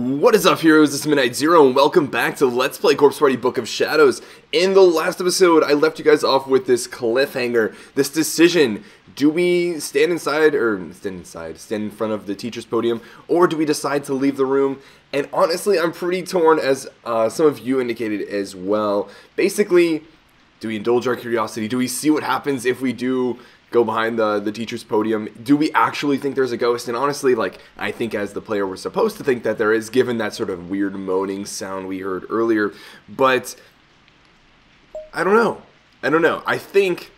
What is up, heroes? This is Midnight Zero, and welcome back to Let's Play Corpse Party Book of Shadows. In the last episode, I left you guys off with this cliffhanger, this decision. Do we stand in front of the teacher's podium, or do we decide to leave the room? And honestly, I'm pretty torn, as some of you indicated as well. Basically, do we indulge our curiosity? Do we see what happens if we do go behind the teacher's podium? Do we actually think there's a ghost? And honestly, I think as the player we're supposed to think that there is, given that sort of weird moaning sound we heard earlier. But I don't know. I think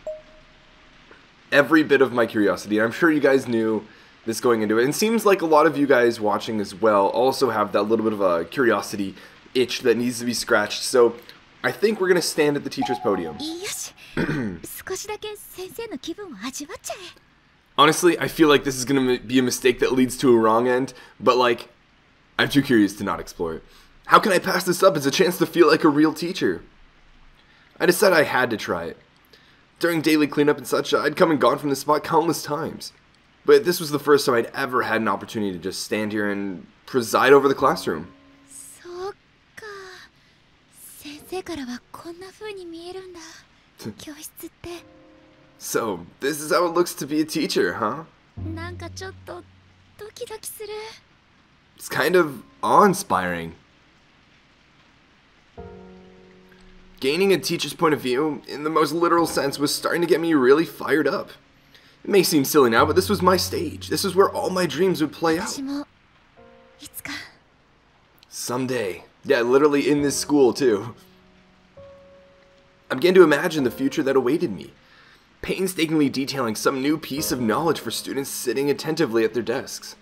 every bit of my curiosity, and I'm sure you guys knew this going into it, and it seems like a lot of you guys watching as well also have that little bit of a curiosity itch that needs to be scratched. So I think we're going to stand at the teacher's podium. Honestly, I feel like this is going to be a mistake that leads to a wrong end, but I'm too curious to not explore it. How can I pass this up as a chance to feel like a real teacher? I decided I had to try it. During daily cleanup and such, I'd come and gone from this spot countless times. But this was the first time I'd ever had an opportunity to just stand here and preside over the classroom. So, this is how it looks to be a teacher, huh? It's kind of awe-inspiring. Gaining a teacher's point of view, in the most literal sense, was starting to get me really fired up. It may seem silly now, but this was my stage. This was where all my dreams would play out. Someday. Yeah, literally in this school, too. I began to imagine the future that awaited me, painstakingly detailing some new piece of knowledge for students sitting attentively at their desks.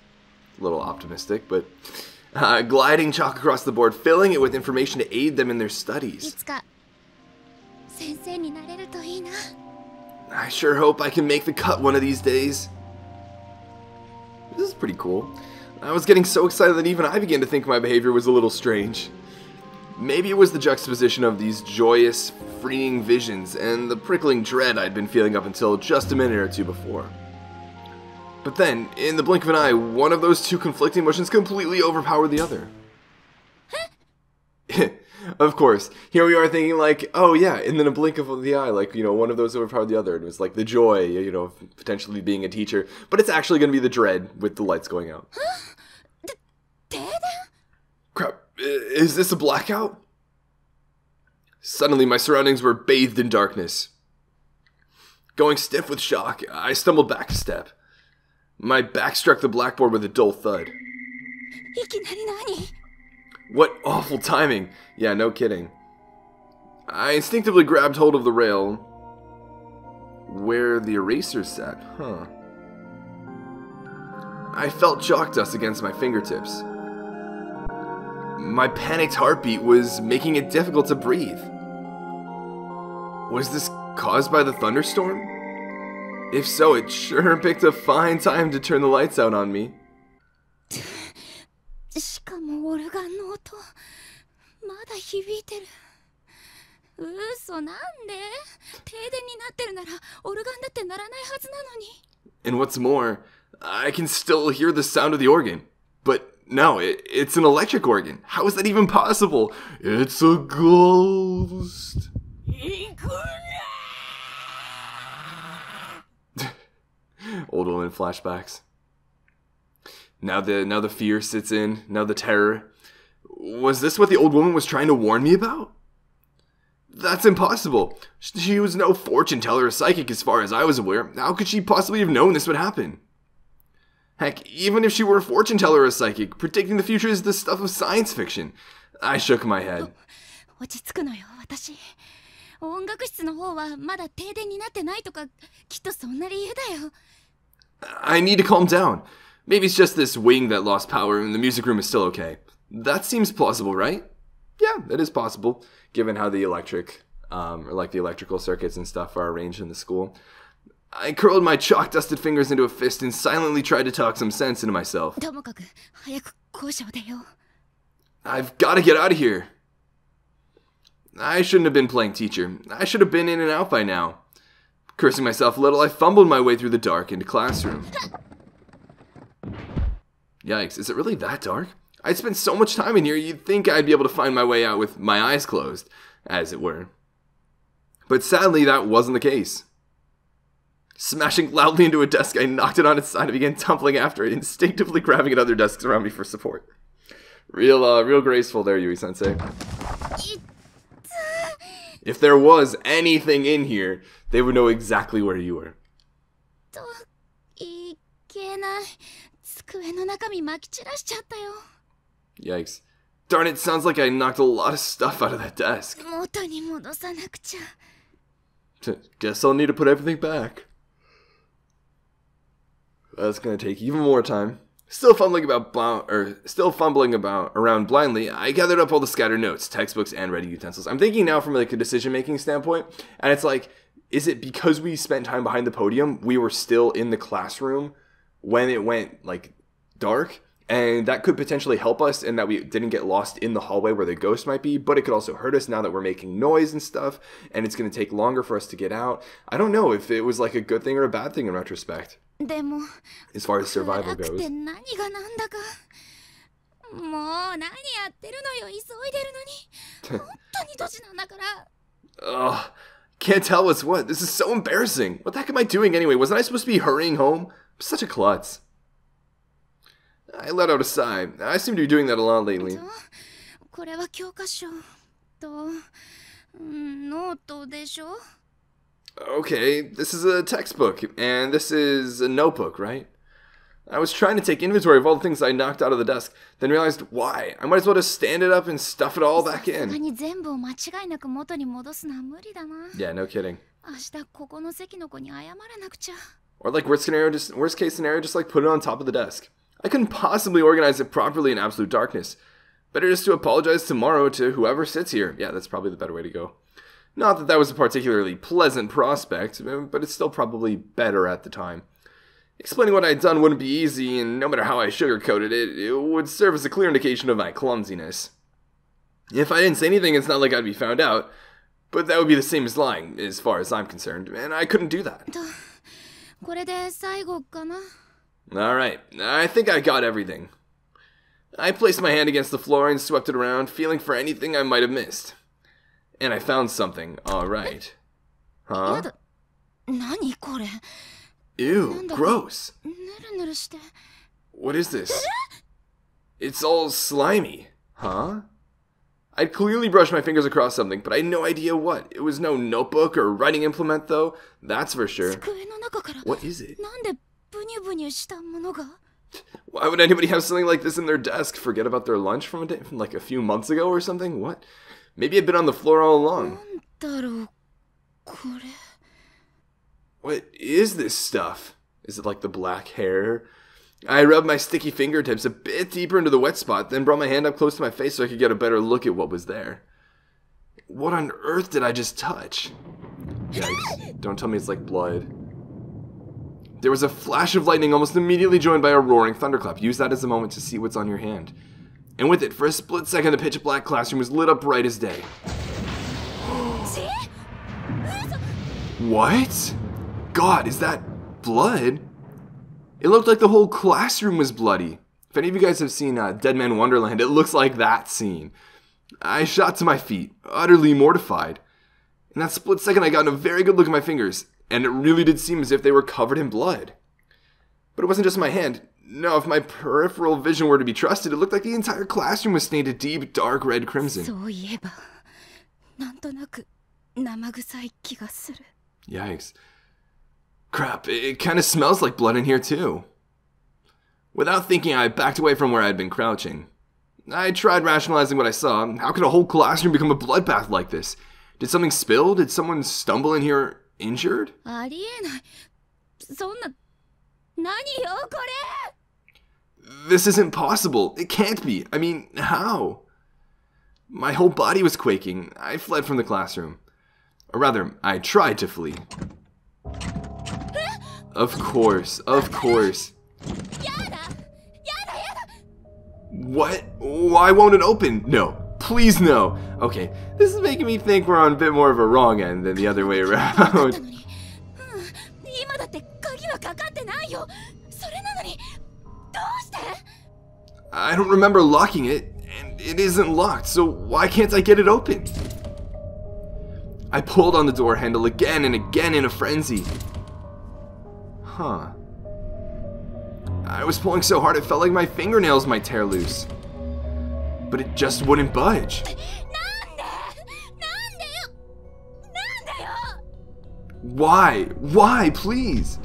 A little optimistic, but gliding chalk across the board, filling it with information to aid them in their studies. I sure hope I can make the cut one of these days. This is pretty cool. I was getting so excited that even I began to think my behavior was a little strange. Maybe it was the juxtaposition of these joyous, freeing visions and the prickling dread I'd been feeling up until just a minute or two before. But then, in the blink of an eye, one of those two conflicting emotions completely overpowered the other. Of course, here we are thinking oh yeah, and then a blink of the eye, one of those overpowered the other. It was like the joy, of potentially being a teacher, but it's actually going to be the dread with the lights going out. Crap, is this a blackout? Suddenly, my surroundings were bathed in darkness. Going stiff with shock, I stumbled back a step. My back struck the blackboard with a dull thud. What awful timing. Yeah, no kidding. I instinctively grabbed hold of the rail where the eraser sat. I felt chalk dust against my fingertips. My panicked heartbeat was making it difficult to breathe. Was this caused by the thunderstorm? If so, it sure picked a fine time to turn the lights out on me. And what's more, I can still hear the sound of the organ. But no, it's an electric organ. How is that even possible? It's a ghost. Old woman flashbacks. Now the fear sits in. Now the terror. Was this what the old woman was trying to warn me about? That's impossible. She was no fortune teller or psychic as far as I was aware. How could she possibly have known this would happen? Heck, even if she were a fortune teller or a psychic, predicting the future is the stuff of science fiction. I shook my head. I need to calm down. Maybe it's just this wing that lost power and the music room is still okay. That seems plausible, right? Yeah, that is possible, given how the the electrical circuits and stuff are arranged in the school. I curled my chalk-dusted fingers into a fist and silently tried to talk some sense into myself. I've got to get out of here. I shouldn't have been playing teacher. I should have been in and out by now. Cursing myself a little, I fumbled my way through the dark into classroom. Yikes, is it really that dark? I'd spent so much time in here, you'd think I'd be able to find my way out with my eyes closed, as it were. But sadly, that wasn't the case. Smashing loudly into a desk, I knocked it on its side and began tumbling after it, instinctively grabbing at other desks around me for support. Real graceful there, Yui-sensei. If there was anything in here, they would know exactly where you were. Yikes. Darn it, sounds like I knocked a lot of stuff out of that desk. Guess I'll need to put everything back. That's gonna take even more time. Still fumbling about around blindly, I gathered up all the scattered notes, textbooks, and ready utensils. I'm thinking now from like a decision-making standpoint, and it's like, is it because we spent time behind the podium, we were still in the classroom when it went like dark? And that could potentially help us in that we didn't get lost in the hallway where the ghost might be, but it could also hurt us now that we're making noise and stuff, and it's going to take longer for us to get out. I don't know if it was like a good thing or a bad thing in retrospect, as far as survival goes. Ugh, can't tell what's what. This is so embarrassing. What the heck am I doing anyway? Wasn't I supposed to be hurrying home? I'm such a klutz. I let out a sigh. I seem to be doing that a lot lately. Okay, this is a textbook, and this is a notebook, right? I was trying to take inventory of all the things I knocked out of the desk, then realized why. I might as well just stand it up and stuff it all back in. Yeah, no kidding. Or like worst case scenario, just like put it on top of the desk. I couldn't possibly organize it properly in absolute darkness. Better just to apologize tomorrow to whoever sits here. Yeah, that's probably the better way to go. Not that that was a particularly pleasant prospect, but it's still probably better at the time. Explaining what I'd done wouldn't be easy, and no matter how I sugarcoated it, it would serve as a clear indication of my clumsiness. If I didn't say anything, it's not like I'd be found out, but that would be the same as lying, as far as I'm concerned, and I couldn't do that. Alright, I think I got everything. I placed my hand against the floor and swept it around, feeling for anything I might have missed. And I found something, alright. Huh? Ew, gross. What is this? It's all slimy. Huh? I'd clearly brushed my fingers across something, but I had no idea what. It was no notebook or writing implement, though. That's for sure. What is it? Why would anybody have something like this in their desk? Forget about their lunch from like a few months ago or something? What? Maybe it'd been on the floor all along. What is this stuff? Is it like the black hair? I rubbed my sticky fingertips a bit deeper into the wet spot, then brought my hand up close to my face so I could get a better look at what was there. What on earth did I just touch? Yikes. Don't tell me it's like blood. There was a flash of lightning almost immediately joined by a roaring thunderclap. Use that as a moment to see what's on your hand. And with it, for a split second, the pitch black classroom was lit up bright as day. What? God, is that blood? It looked like the whole classroom was bloody. If any of you guys have seen Dead Man Wonderland, it looks like that scene. I shot to my feet, utterly mortified. In that split second, I got a very good look at my fingers, and it really did seem as if they were covered in blood. But it wasn't just my hand. No, if my peripheral vision were to be trusted, it looked like the entire classroom was stained a deep, dark red crimson. Yikes. Crap, it kind of smells like blood in here too. Without thinking, I backed away from where I had been crouching. I tried rationalizing what I saw. How could a whole classroom become a bloodbath like this? Did something spill? Did someone stumble in here injured? This isn't possible. It can't be. I mean, how? My whole body was quaking. I fled from the classroom. Or rather, I tried to flee. Of course, of course. What? Why won't it open? No. Please no. Okay, this is making me think we're on a bit more of a wrong end than the other way around. I don't remember locking it, and it isn't locked, so why can't I get it open? I pulled on the door handle again and again in a frenzy. Huh. I was pulling so hard it felt like my fingernails might tear loose. But it just wouldn't budge. Why? Why, please?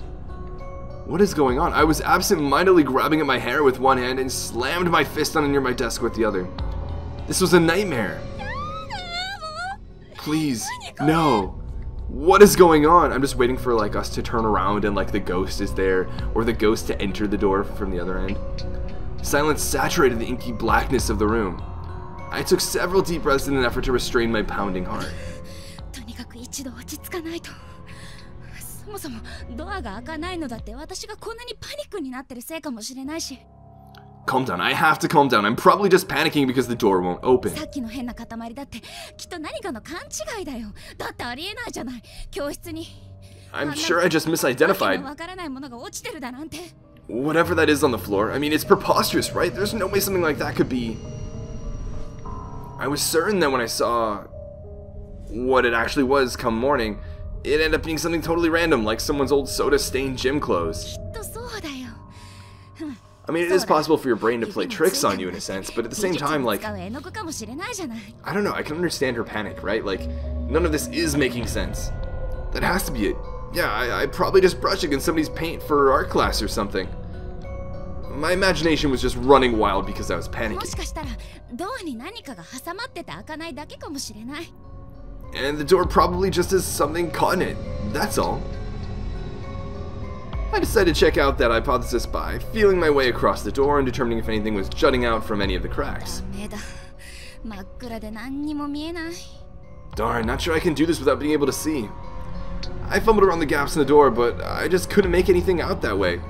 What is going on? I was absent-mindedly grabbing at my hair with one hand and slammed my fist on near my desk with the other. This was a nightmare. Please, no. What is going on? I'm just waiting for like us to turn around and like the ghost is there, or the ghost to enter the door from the other end. Silence saturated the inky blackness of the room. I took several deep breaths in an effort to restrain my pounding heart. Calm down, I have to calm down. I'm probably just panicking because the door won't open. I'm sure I just misidentified. Whatever that is on the floor, I mean, it's preposterous, right? There's no way something like that could be... I was certain that when I saw what it actually was come morning, it ended up being something totally random, like someone's old soda-stained gym clothes. I mean, it is possible for your brain to play tricks on you in a sense, but at the same time, like... I don't know, I can understand her panic, right? Like, none of this is making sense. That has to be it. Yeah, I probably just brushed against somebody's paint for art class or something. My imagination was just running wild because I was panicking. And the door probably just has something caught in it. That's all. I decided to check out that hypothesis by feeling my way across the door and determining if anything was jutting out from any of the cracks. Darn, not sure I can do this without being able to see. I fumbled around the gaps in the door, but I just couldn't make anything out that way.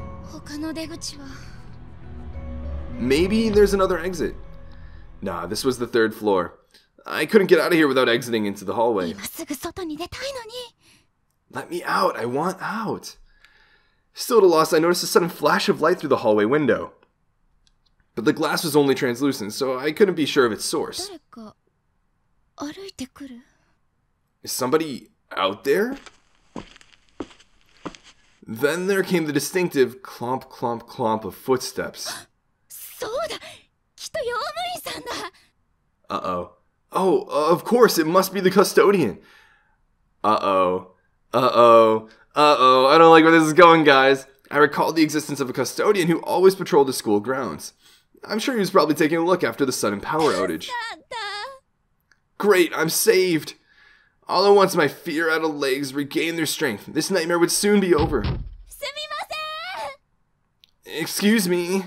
Maybe there's another exit. Nah, this was the third floor. I couldn't get out of here without exiting into the hallway. Let me out, I want out. Still at a loss, I noticed a sudden flash of light through the hallway window. But the glass was only translucent, so I couldn't be sure of its source. Is somebody out there? Then there came the distinctive clomp, clomp, clomp of footsteps. Uh-oh. Oh, of course, it must be the custodian. Uh-oh. Uh-oh. Uh-oh, I don't like where this is going, guys. I recalled the existence of a custodian who always patrolled the school grounds. I'm sure he was probably taking a look after the sudden power outage. Great, I'm saved. All at once, my fear-addled legs regained their strength. This nightmare would soon be over. Excuse me.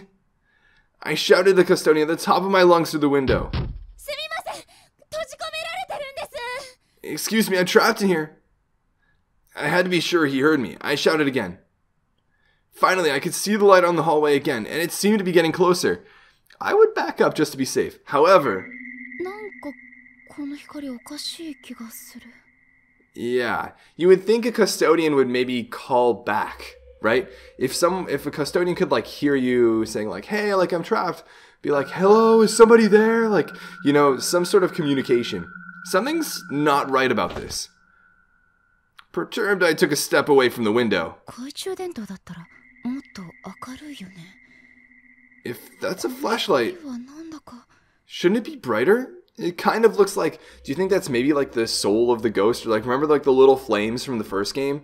I shouted at the custodian at the top of my lungs through the window. Excuse me, I'm trapped in here. I had to be sure he heard me. I shouted again. Finally, I could see the light on the hallway again, and it seemed to be getting closer. I would back up just to be safe. However... Yeah, you would think a custodian would maybe call back, right? If a custodian could like hear you saying like, hey, like I'm trapped, be like, hello, is somebody there? Like, you know, some sort of communication. Something's not right about this. Perturbed, I took a step away from the window. If that's a flashlight, shouldn't it be brighter? It kind of looks like... Do you think that's maybe like the soul of the ghost? Or like, remember like the little flames from the first game?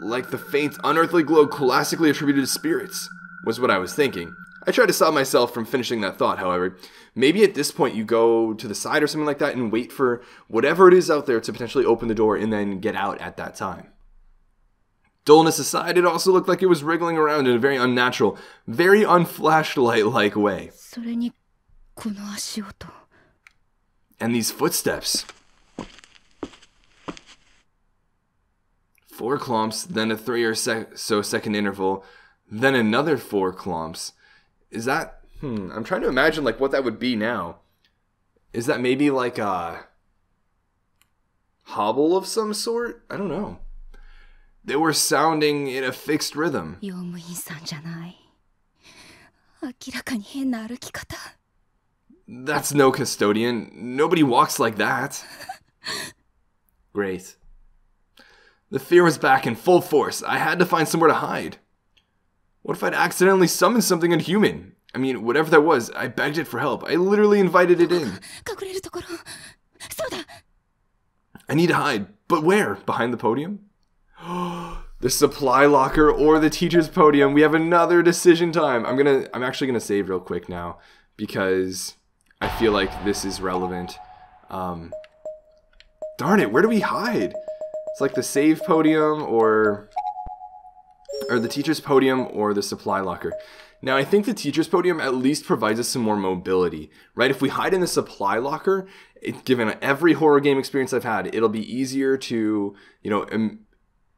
Like the faint, unearthly glow classically attributed to spirits, was what I was thinking. I tried to stop myself from finishing that thought, however. Maybe at this point you go to the side or something like that and wait for whatever it is out there to potentially open the door and then get out at that time. Dullness aside, it also looked like it was wriggling around in a very unnatural, very unflashlight-like way. And these footsteps. 4 clomps, then a 3 or so second interval, then another 4 clomps. Is that... I'm trying to imagine like what that would be now. Is that maybe like a hobble of some sort? I don't know. They were sounding in a fixed rhythm. 明らかに変な歩き方。 That's no custodian. Nobody walks like that. Great. The fear was back in full force. I had to find somewhere to hide. What if I'd accidentally summoned something inhuman? I mean, whatever that was, I begged it for help. I literally invited it in. 隠れるところ。そうだ。 I need to hide. But where? Behind the podium? The supply locker or the teacher's podium. We have another decision time. I'm actually gonna save real quick now because I feel like this is relevant. Darn it, where do we hide? It's like the save podium or the teacher's podium or the supply locker. Now, I think the teacher's podium at least provides us some more mobility, right? If we hide in the supply locker, given every horror game experience I've had, it'll be easier to,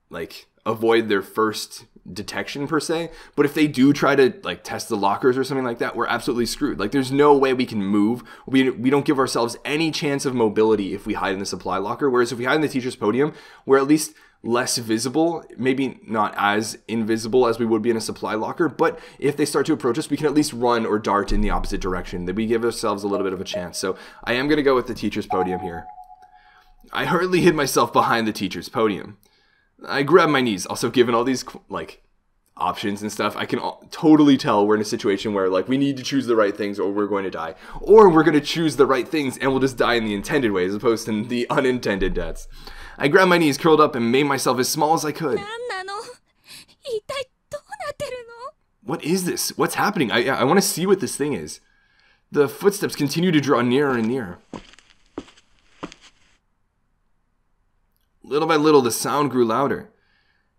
like, avoid their first detection per se. But if they do try to, like, test the lockers or something like that, we're absolutely screwed. Like, there's no way we can move. We don't give ourselves any chance of mobility if we hide in the supply locker. Whereas if we hide in the teacher's podium, we're at least less visible, maybe not as invisible as we would be in a supply locker, but if they start to approach us, we can at least run or dart in the opposite direction. That we give ourselves a little bit of a chance. So I am going to go with the teacher's podium here. I hurriedly hid myself behind the teacher's podium. I grabbed my knees. Also, given all these, like, options and stuff, I can totally tell we're in a situation where, like, we need to choose the right things or we're going to die. Or we're going to choose the right things and we'll just die in the intended way as opposed to the unintended deaths. I grabbed my knees, curled up, and made myself as small as I could. What is this? What's happening? I want to see what this thing is. The footsteps continue to draw nearer and nearer. Little by little, the sound grew louder.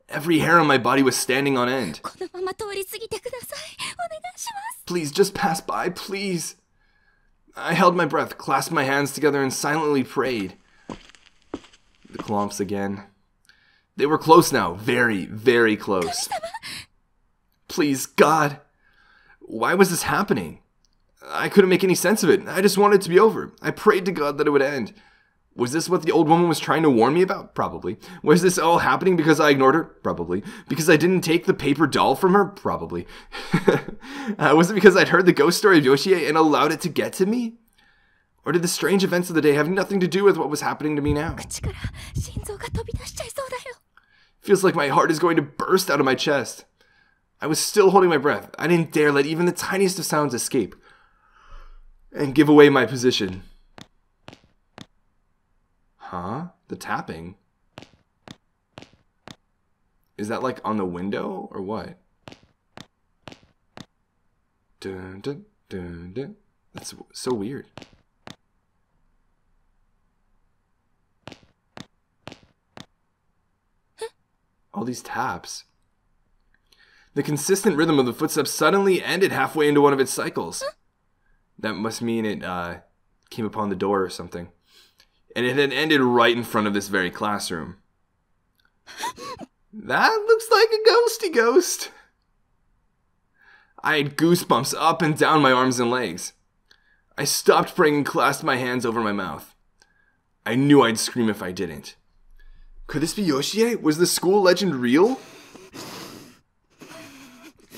Every hair on my body was standing on end. Please, just pass by, please. I held my breath, clasped my hands together, and silently prayed. The clomps again. They were close now. Very, very close. Please, God. Why was this happening? I couldn't make any sense of it. I just wanted it to be over. I prayed to God that it would end. Was this what the old woman was trying to warn me about? Probably. Was this all happening because I ignored her? Probably. Because I didn't take the paper doll from her? Probably. Was it because I'd heard the ghost story of Yoshie and allowed it to get to me? Or did the strange events of the day have nothing to do with what was happening to me now? Feels like my heart is going to burst out of my chest. I was still holding my breath. I didn't dare let even the tiniest of sounds escape and give away my position. Huh? The tapping? Is that like on the window or what? Dun, dun, dun, dun. That's so weird. All these taps. The consistent rhythm of the footsteps suddenly ended halfway into one of its cycles. That must mean it came upon the door or something. And it had ended right in front of this very classroom. That looks like a ghosty ghost. I had goosebumps up and down my arms and legs. I stopped praying and clasped my hands over my mouth. I knew I'd scream if I didn't. Could this be Yoshie? Was the school legend real?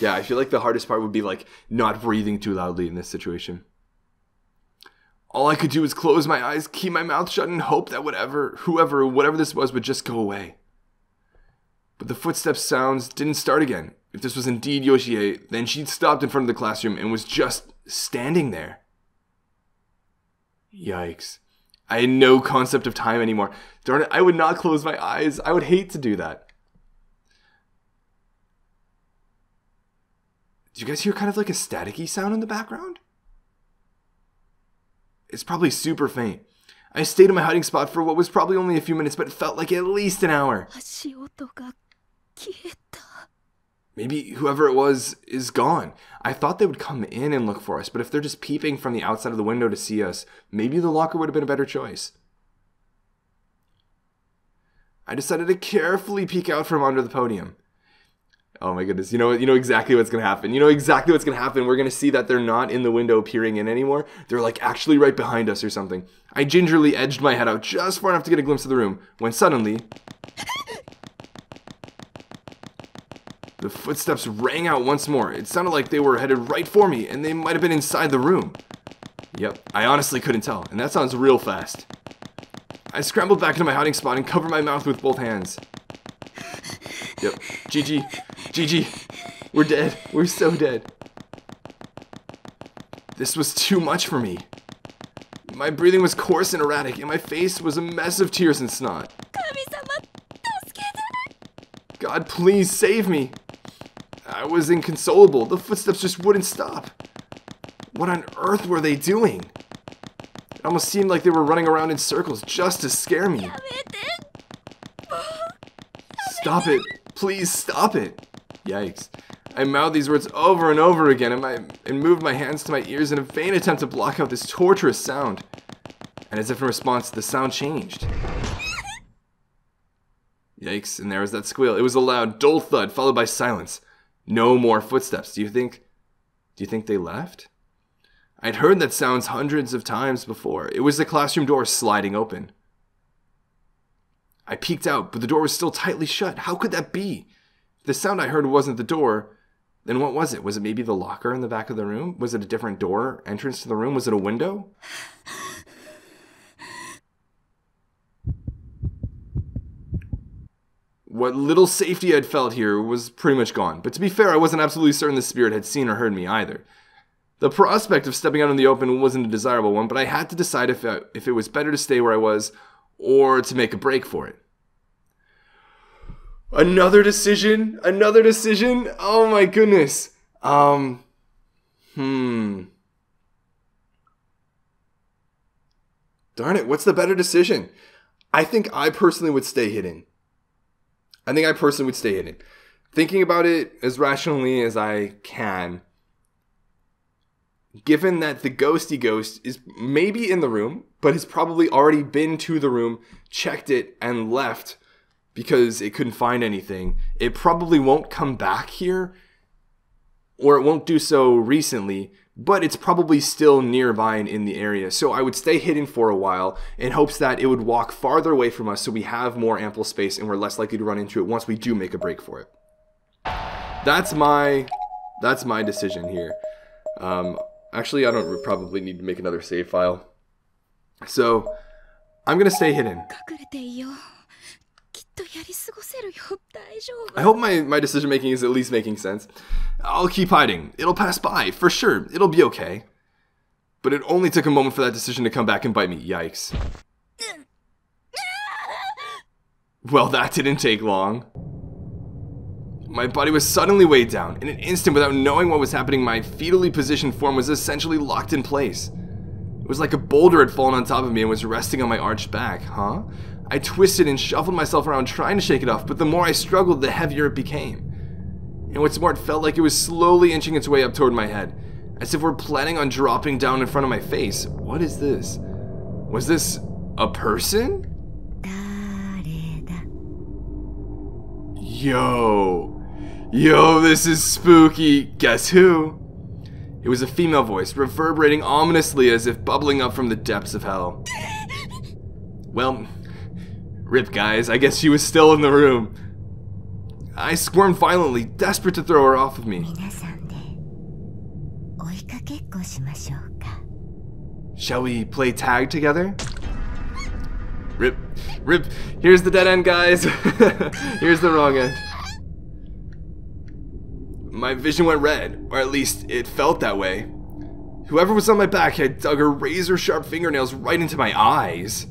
Yeah, I feel like the hardest part would be like not breathing too loudly in this situation. All I could do was close my eyes, keep my mouth shut, and hope that whatever this was would just go away. But the footsteps sounds didn't start again. If this was indeed Yoshie, then she'd stopped in front of the classroom and was just standing there. Yikes. I had no concept of time anymore. Darn it, I would not close my eyes. I would hate to do that. Did you guys hear kind of like a staticky sound in the background? It's probably super faint. I stayed in my hiding spot for what was probably only a few minutes, but it felt like at least an hour. Maybe whoever it was is gone. I thought they would come in and look for us, but if they're just peeping from the outside of the window to see us, maybe the locker would have been a better choice. I decided to carefully peek out from under the podium. Oh my goodness, you know exactly what's going to happen. You know exactly what's going to happen. We're going to see that they're not in the window peering in anymore. They're like actually right behind us or something. I gingerly edged my head out just far enough to get a glimpse of the room, when suddenly The footsteps rang out once more. It sounded like they were headed right for me, and they might have been inside the room. Yep, I honestly couldn't tell, and that sounds real fast. I scrambled back into my hiding spot and covered my mouth with both hands. Yep, Gigi, we're dead. We're so dead. This was too much for me. My breathing was coarse and erratic, and my face was a mess of tears and snot. God, please save me. I was inconsolable. The footsteps just wouldn't stop. What on earth were they doing? It almost seemed like they were running around in circles just to scare me. Stop it. Please stop it. Yikes. I mouthed these words over and over again and moved my hands to my ears in a vain attempt to block out this torturous sound. And as if in response, the sound changed. Yikes, and there was that squeal. It was a loud, dull thud, followed by silence. No more footsteps. Do you think they left? I'd heard that sounds hundreds of times before. It was the classroom door sliding open. I peeked out, but the door was still tightly shut. How could that be? If the sound I heard wasn't the door, then what was it? Was it maybe the locker in the back of the room? Was it a different door, entrance to the room? Was it a window? What little safety I'd felt here was pretty much gone. But to be fair, I wasn't absolutely certain the spirit had seen or heard me either. The prospect of stepping out in the open wasn't a desirable one, but I had to decide if it was better to stay where I was or to make a break for it. Another decision? Another decision? Oh my goodness. Darn it, what's the better decision? I think I personally would stay hidden. Thinking about it as rationally as I can, given that the ghosty ghost is maybe in the room, but has probably already been to the room, checked it, and left because it couldn't find anything, it probably won't come back here, or it won't do so recently, but it's probably still nearby and in the area. So I would stay hidden for a while in hopes that it would walk farther away from us so we have more ample space and we're less likely to run into it once we do make a break for it. That's my decision here. Actually, I don't probably need to make another save file. So, I'm gonna stay hidden. I hope my decision making is at least making sense. I'll keep hiding. It'll pass by, for sure. It'll be okay. But it only took a moment for that decision to come back and bite me. Yikes. Well, that didn't take long. My body was suddenly weighed down. In an instant, without knowing what was happening, my fetally positioned form was essentially locked in place. It was like a boulder had fallen on top of me and was resting on my arched back, huh? I twisted and shuffled myself around trying to shake it off, but the more I struggled, the heavier it became. And what's more, it felt like it was slowly inching its way up toward my head, as if we're planning on dropping down in front of my face. What is this? Was this a person? Yo, this is spooky. Guess who? It was a female voice, reverberating ominously as if bubbling up from the depths of hell. Well, rip guys, I guess she was still in the room. I squirmed violently, desperate to throw her off of me. Shall we play tag together? Rip, here's the dead end, guys. Here's the wrong end. My vision went red, or at least it felt that way. Whoever was on my back had dug her razor-sharp fingernails right into my eyes.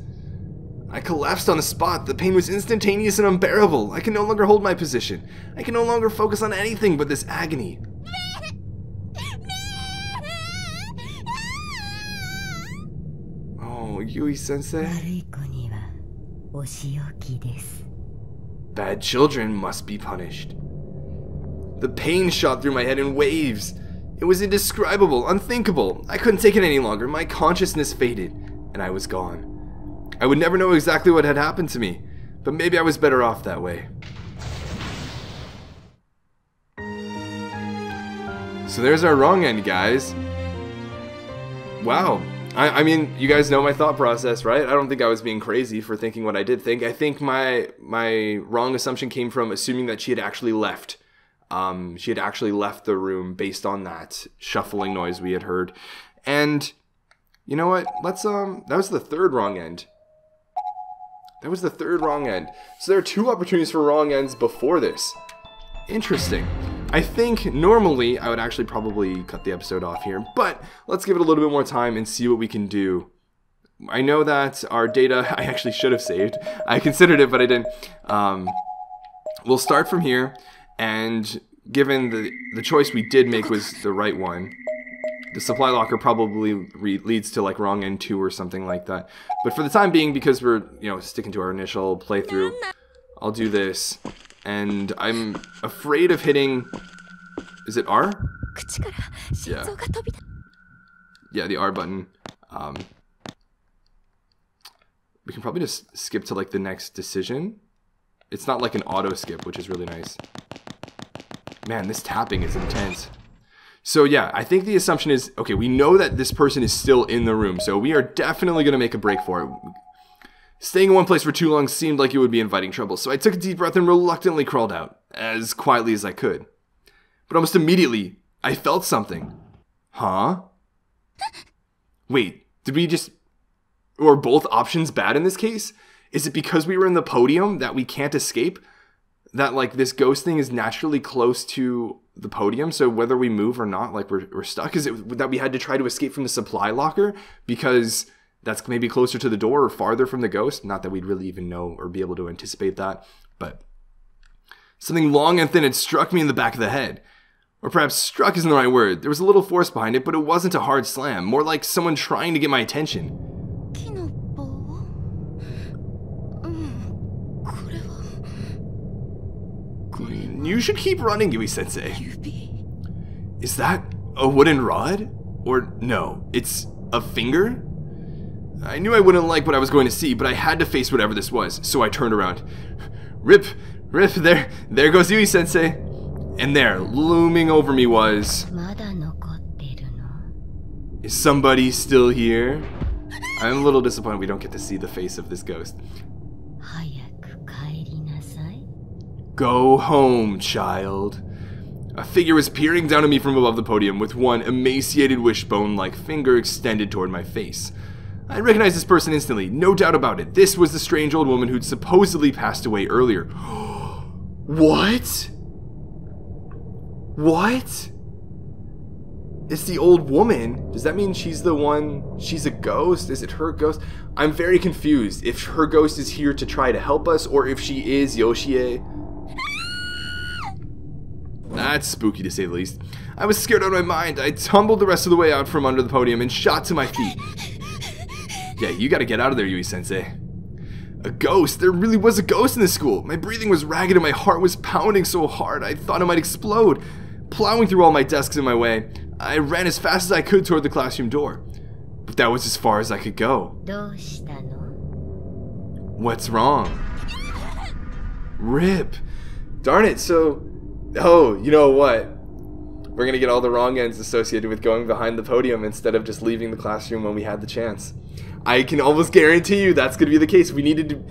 I collapsed on the spot. The pain was instantaneous and unbearable. I can no longer hold my position. I can no longer focus on anything but this agony. Oh, Yui-sensei? Bad children must be punished. The pain shot through my head in waves. It was indescribable, unthinkable. I couldn't take it any longer. My consciousness faded, and I was gone. I would never know exactly what had happened to me, but maybe I was better off that way. So there's our wrong end, guys. Wow. I mean, you guys know my thought process, right? I don't think I was being crazy for thinking what I did think. I think my wrong assumption came from assuming that she had actually left. She had actually left the room based on that shuffling noise we had heard. And you know what? Let's that was the third wrong end. That was the third wrong end. So there are 2 opportunities for wrong ends before this. Interesting. I think normally I would actually probably cut the episode off here, but let's give it a little bit more time and see what we can do. I know that our data I actually should have saved. I considered it, but I didn't. We'll start from here, and given the choice we did make was the right one, the supply locker probably leads to like wrong end 2 or something like that. But for the time being, because we're sticking to our initial playthrough, I'll do this. And I'm afraid of hitting. Is it R? Yeah. Yeah, the R button. We can probably just skip to like the next decision. It's not like an auto skip, which is really nice. Man, this tapping is intense. So yeah, I think the assumption is, okay, we know that this person is still in the room, so we are definitely going to make a break for it. Staying in one place for too long seemed like it would be inviting trouble, so I took a deep breath and reluctantly crawled out, as quietly as I could. But almost immediately, I felt something. Huh? Wait, did we just... Were both options bad in this case? Is it because we were in the podium that we can't escape? That, like, this ghost thing is naturally close to the podium, so whether we move or not, like, we're stuck? Is it that we had to try to escape from the supply locker because that's maybe closer to the door or farther from the ghost? Not that we'd really even know or be able to anticipate that, but something long and thin had struck me in the back of the head. Or perhaps struck isn't the right word. There was a little force behind it, but it wasn't a hard slam, more like someone trying to get my attention. You should keep running, Yui-sensei. Is that a wooden rod? Or no, it's a finger? I knew I wouldn't like what I was going to see, but I had to face whatever this was, so I turned around. Rip, there goes Yui-sensei. And there, looming over me was... Is somebody still here? I'm a little disappointed we don't get to see the face of this ghost. Go home, child. A figure was peering down at me from above the podium with one emaciated wishbone-like finger extended toward my face. I recognized this person instantly, no doubt about it. This was the strange old woman who'd supposedly passed away earlier. What? What? It's the old woman. Does that mean she's the one? She's a ghost? Is it her ghost? I'm very confused if her ghost is here to try to help us or if she is Yoshie. That's spooky to say the least. I was scared out of my mind. I tumbled the rest of the way out from under the podium and shot to my feet. Yeah, you gotta get out of there, Yui-sensei. A ghost? There really was a ghost in this school. My breathing was ragged and my heart was pounding so hard I thought it might explode. Plowing through all my desks in my way, I ran as fast as I could toward the classroom door. But that was as far as I could go. What's wrong? Rip. Darn it, so... Oh, you know what? We're gonna get all the wrong ends associated with going behind the podium instead of just leaving the classroom when we had the chance. I can almost guarantee you that's gonna be the case. We needed to...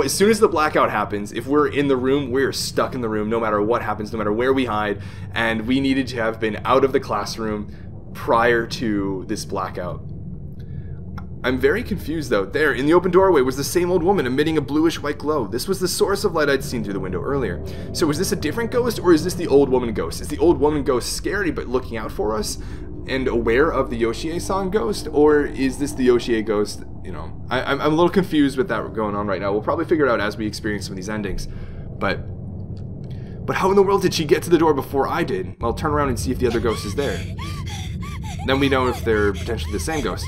As soon as the blackout happens, if we're in the room, we're stuck in the room no matter what happens, no matter where we hide, and we needed to have been out of the classroom prior to this blackout. I'm very confused though. There, in the open doorway, was the same old woman emitting a bluish-white glow. This was the source of light I'd seen through the window earlier. So is this a different ghost, or is this the old woman ghost? Is the old woman ghost scary but looking out for us and aware of the Yoshie-san ghost, or is this the Yoshie ghost? You know, I'm a little confused with that going on right now. We'll probably figure it out as we experience some of these endings. But how in the world did she get to the door before I did? Well, turn around and see if the other ghost is there. Then we know if they're potentially the same ghost.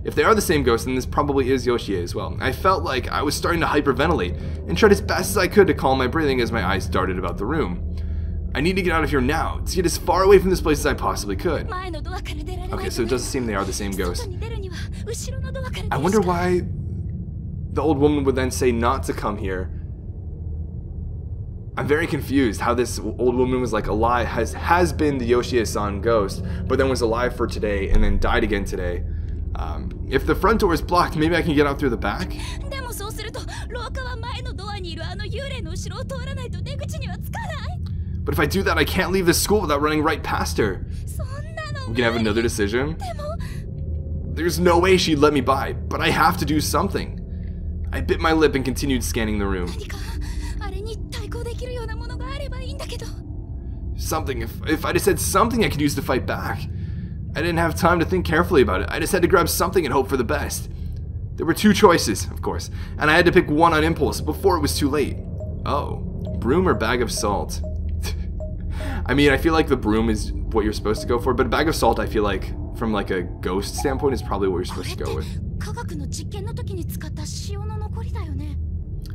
If they are the same ghost, then this probably is Yoshie as well. I felt like I was starting to hyperventilate and tried as best as I could to calm my breathing as my eyes darted about the room. I need to get out of here now, to get as far away from this place as I possibly could. Okay, so it does seem they are the same ghost. I wonder why the old woman would then say not to come here. I'm very confused how this old woman was like alive, has been the Yoshie-san ghost, but then was alive for today and then died again today. If the front door is blocked, maybe I can get out through the back? But if I do that, I can't leave the school without running right past her. そんなの We can have another decision. でも There's no way she'd let me by, but I have to do something. I bit my lip and continued scanning the room. 何かあれに対抗できるようなものがあればいいんだけど Something, if I just had something I could use to fight back. I didn't have time to think carefully about it. I just had to grab something and hope for the best. There were two choices, of course, and I had to pick one on impulse before it was too late. Oh, broom or bag of salt? I mean, I feel like the broom is what you're supposed to go for, but a bag of salt, I feel like, from like a ghost standpoint, is probably what you're これ supposed っ to て go with. 科学の実験の時に使った塩の残りだよね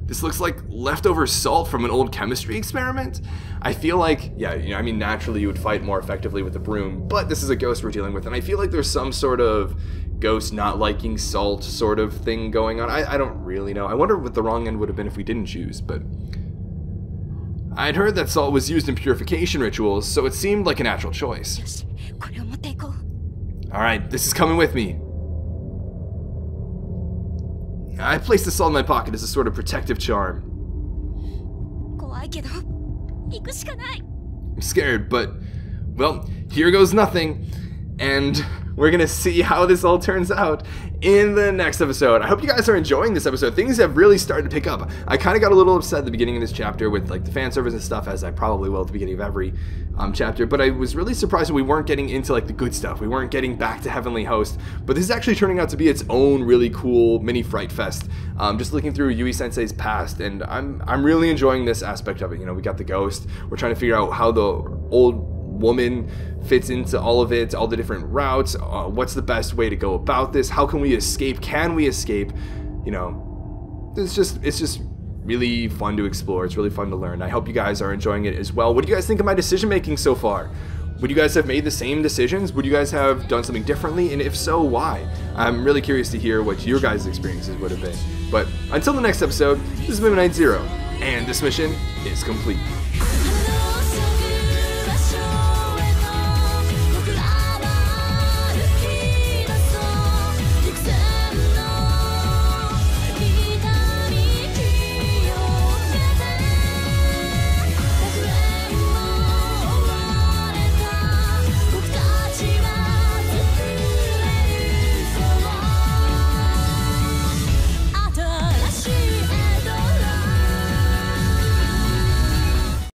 This looks like leftover salt from an old chemistry experiment. I feel like, yeah, you know, I mean, naturally you would fight more effectively with a broom, but this is a ghost we're dealing with, and I feel like there's some sort of ghost not liking salt sort of thing going on. I don't really know. I wonder what the wrong end would have been if we didn't choose, but I'd heard that salt was used in purification rituals, so it seemed like a natural choice. よしこれを持っていこう Alright, this is coming with me. I placed the salt in my pocket as a sort of protective charm. 怖いけど行くしかない I'm scared, but, well, here goes nothing. And we're gonna see how this all turns out in the next episode. I hope you guys are enjoying this episode. Things have really started to pick up. I kind of got a little upset at the beginning of this chapter with like the fan service and stuff, as I probably will at the beginning of every chapter, but I was really surprised that we weren't getting into like the good stuff. We weren't getting back to Heavenly Host, but this is actually turning out to be its own really cool mini Fright Fest. Just looking through Yui Sensei's past, and I'm really enjoying this aspect of it. You know, we got the ghost. We're trying to figure out how the old woman fits into all of it, all the different routes. What's the best way to go about this? How can we escape? Can we escape? You know, it's just really fun to explore. It's really fun to learn. I hope you guys are enjoying it as well. What do you guys think of my decision making so far? Would you guys have made the same decisions? Would you guys have done something differently? And if so, why? I'm really curious to hear what your guys' experiences would have been. But until the next episode, this is Midnight Zero, and this mission is complete.